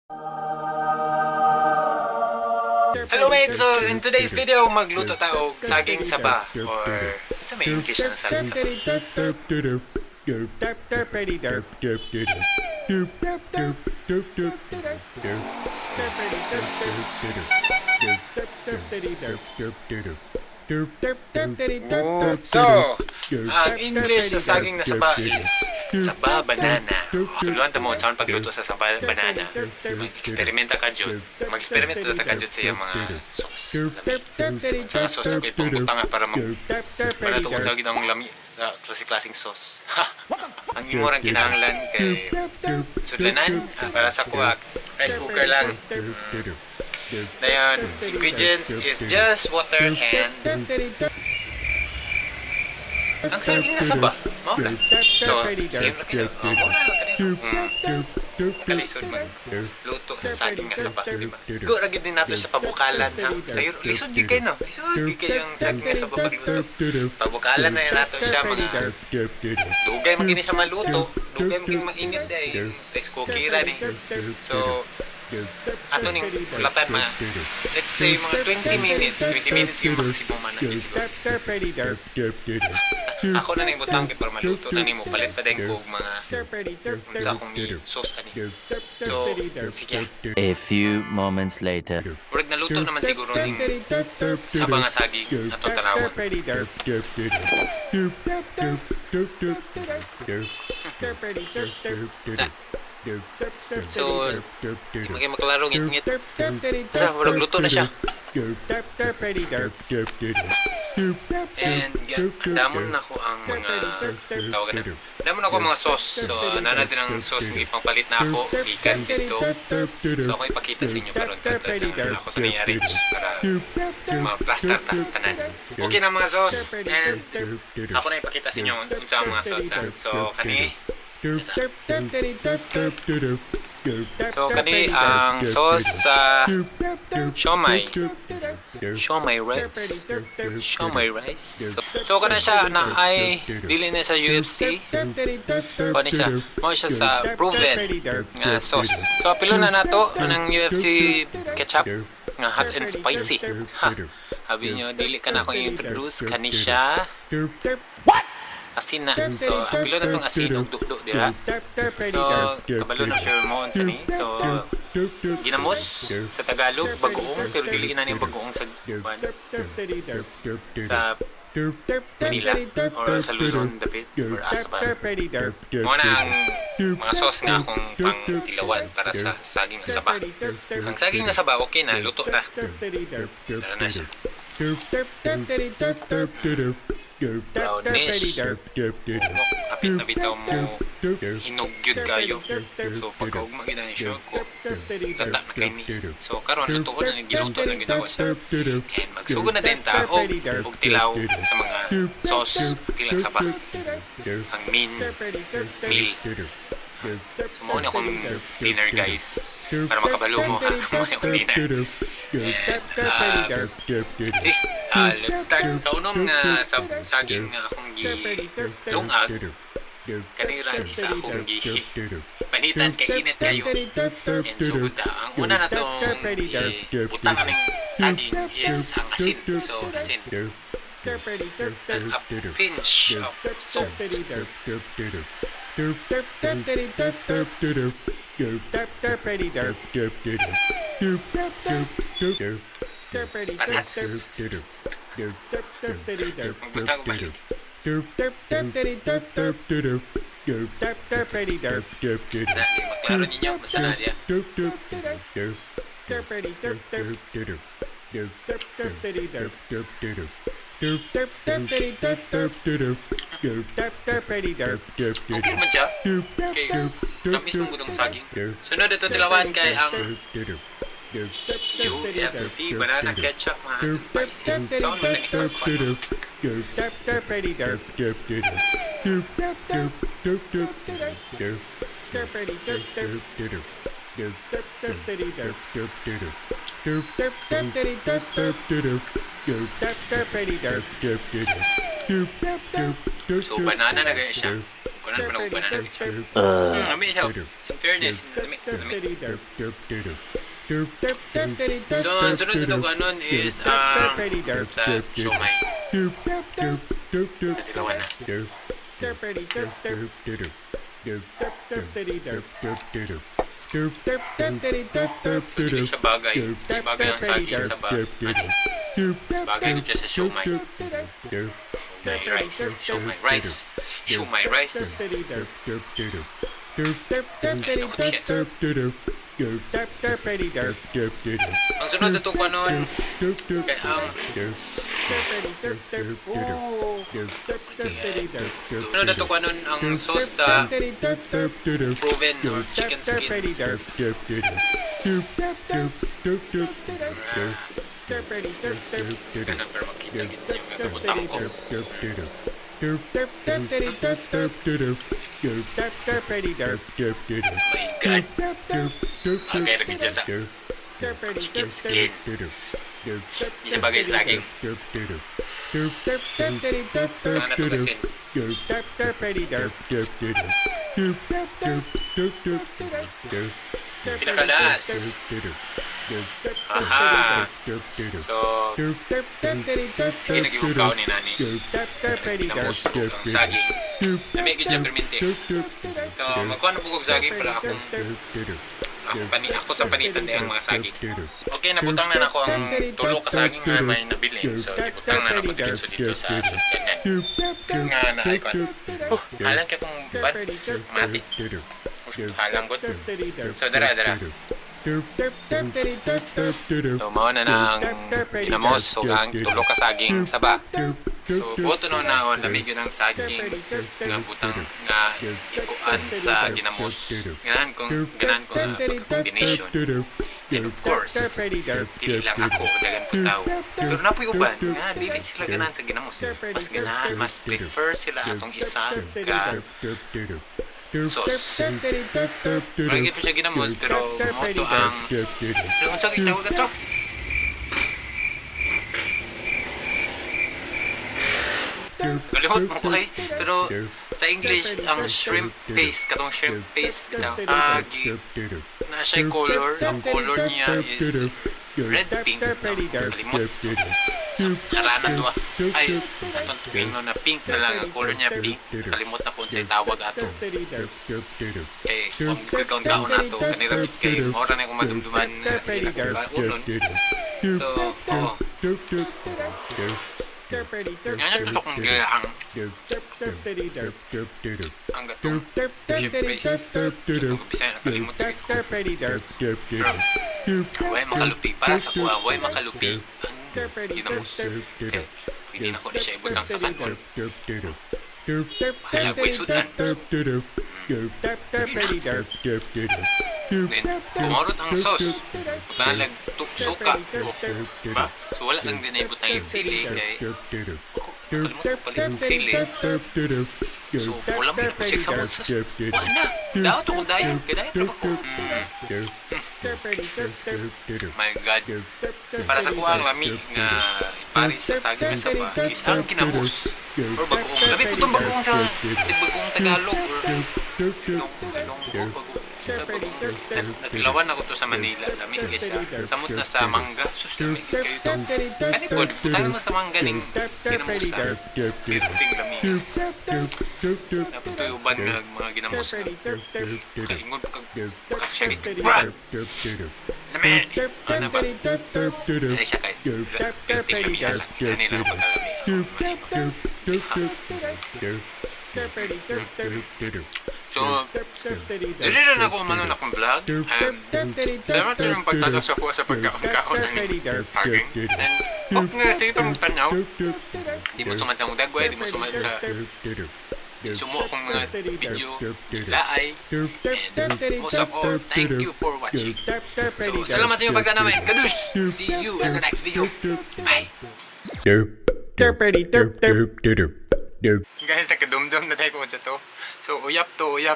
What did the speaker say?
Hello mates! So in today's video, magluto tayo saging saba or sa may English na saging saba. So, ang English sa saging na saba is saba banana. Tuluan ta mo sa pagluto sa saba banana. Mag-experimenta ka jud. Mag-experimenta ta ka jud sa iyang mga sauce. Sa sauce ako ipambutang para to sa ginang lami sa klaseng sauce. Ang imorang kinahanglan kay sudlanan para sa kuha rice cooker lang. Dayon, ingredients is just water and ang saging na saba. So, saging na kayo. Kalisod magluto sa saging nga saba, diba? Guragid din nato siya pabukalan. Sayur, lisod di kayo, no? Lisod di kayo yung saging nga saba pagluto. Pabukalan na nato siya mga dugay magini sa maluto. Dugay maging mainit dahil rice cooker rin eh. So, ato ning ulatan mga let's say mga 20 minutes yung maximum man na siguro. Ako na ning butang kay para maluto na nimo palit pa din ko mga sa akong ni sauce ani. So sige. A few moments later. Murag naluto naman siguro ning saba nga saging atong tanawon. So, di maging maklaro ngit-ngit. Basta, murag luto na siya. And, damon na ko ang mga tawagan na. Damon ako ang mga sauce. So, nana din ang sauce ng ipangpalit na ako. Ikan dito. So, ako ipakita sa inyo karon ako sa may arrange para ma-plaster ta tanan. Okay na mga sauce. And, ako na ipakita sa inyo unsa ang mga sauce. So, kani So kani ang sauce sa siomai rice. So kana siya na ay dili na sa UFC. Kani siya mo siya sa proven nga sauce. So pilo na nato ng UFC ketchup nga hot and spicy. Habi nyo dili ka na akong introduce kani siya. Asin na. So, apilo na itong asin o dukduk dira. So, kabalo ng pheromones ani. So, ginamos sa Tagalog, bagoong. Pero dili na yung bagoong sa Manila or sa Luzon, dapit or Asaban. Mga na ang mga sauce nga akong pang-ilawan para sa saging na saba. Ang saging na saba, okay na. Luto na. Tara na siya. Brownish. Kapit na bitaw mo hinugyod kayo. So pagkaugma gina ni siya ko lata na kay ni. So karon luto ko na giluto na ginawa siya. And magsugod na din ta og tilaw sa mga sauce ilang saba. Ang meal. So mo na akong dinner guys. Para makabalo mo ha. Mo na akong dinner. And let's start sa unom nga saging nga akong gilungag. Kanira isa akong panitan kay init kayo. And sugod ta. Ang una na tong utang kaming saging is ang asin. So asin. A pinch of salt. Panat. Magbutang balik. Maklaro ninyo, basta na niya. Okay naman siya. Okay, tamis mong gudong saging. Sunod ito tilawan kay ang UFC banana ketchup mga hot and spicy. So, ano na ipagkwan? So, banana na ganyan siya. Kunan pa na banana ketchup. Amin siya. fairness, lamig. So, ang sunod dito ko anon is sa siomay. Sa dilawan na. Hindi siya bagay. Hindi bagay ang saging sa bagay. Bagay ko siya sa siomay. Siomay rice. Siomay rice. Siomay rice. Ay, nakot yan. Ang sunod na ito ko anon kaya ang sunod na ito ko anon ang sauce sa proven or chicken skin. Ganun pero makita kita yung gagabutang ko. My God. Bagay na kita sa chicken skin. Hindi siya bagay sa saging. Kaya natulasin. Pinakalas. Aha. So, sige nag-iugaw ni nani. Pinamusog ang saging. Namigid siya perminti. So, magkuhan na po kong saging para ako sa panitan din ang mga saging. Okay, nabutang na ako ang tulo ka saging na may nabilin. So, ibutang na ako dito sa sultanan. Nga na icon. Halang kaya kong bad. Mati. Halang ko. So, dara. So, mao na ang ginamos. So, ang tulo ka saging saba. So, buto no na on lamig yun ang saging nga butang nga ikuan sa ginamos. Ganahan kong pagka-combination. And of course, dili lang ako dagan ko tao. Pero napoy uban nga dili sila ganahan sa ginamos. Mas ganahan, mas prefer sila atong isa ka sauce. Lagi pa siya ginamos pero moto ang ang saging tawag ito. Kalimot mo ko pero sa English ang shrimp paste katong shrimp paste bitaw na siya color ang color niya is red pink kalimot arana to ay atong tuwing na pink na lang ang color niya pink kalimot na kung sa'y tawag ato kay kung kaon ato kanira kay mora na kung madumduman sa unon so Yan tusok ng gayaang ang gatong shrimp paste. So, Bisaya nakalimutan ko. Huwag makalupi. Para sa kuha, huwag makalupi ang ginamos. Okay. Hindi na ko na siya ibutang sa kanon. Bahala ko isudan. Then, kumorot ang sauce. Putalag suka. Diba? So, wala lang din na ibutang yung sili. Kaya, nakalimutan ko palit yung sili. So, wala mo yung kusik sa mga sauce. Wala na. Daot ako dayot. Kaya dayot ako. My God. Para sa kuha ang lami nga Paris sa saging sa ba is ang kinamos. Or bagoong. Labi po itong bagoong sa bagoong Tagalog. Or ilong bagoong. Natilawan ako to sa Manila. Lamig siya. Samot na sa mangga. Sus, lamig kayo ito. Kanipod, putang naman sa mangga ning ginamusa. Piruting lamig. Napuntoy uban nga mga ginamusa. Kaingon pagkasyagit ka. Brad! Lamig! Ano ba? Ano siya kayo? Piruting lamig lang. Ano lang pagkalamig. So, dili rin ako manon akong vlog. Salamat sa yung pagtanaw sa kuha sa pagkaon ng haging. And, nga, sige ito mong tanaw. Di mo sumad sa mong dagway, di mo sumad sa sumo akong mga video, laay. And most of all, thank you for watching. So, salamat sa yung pagtanaw. Kadush! See you in the next video. Bye! Guys, nakadumdum na tayo kung sa to. So, uyap to, uyap.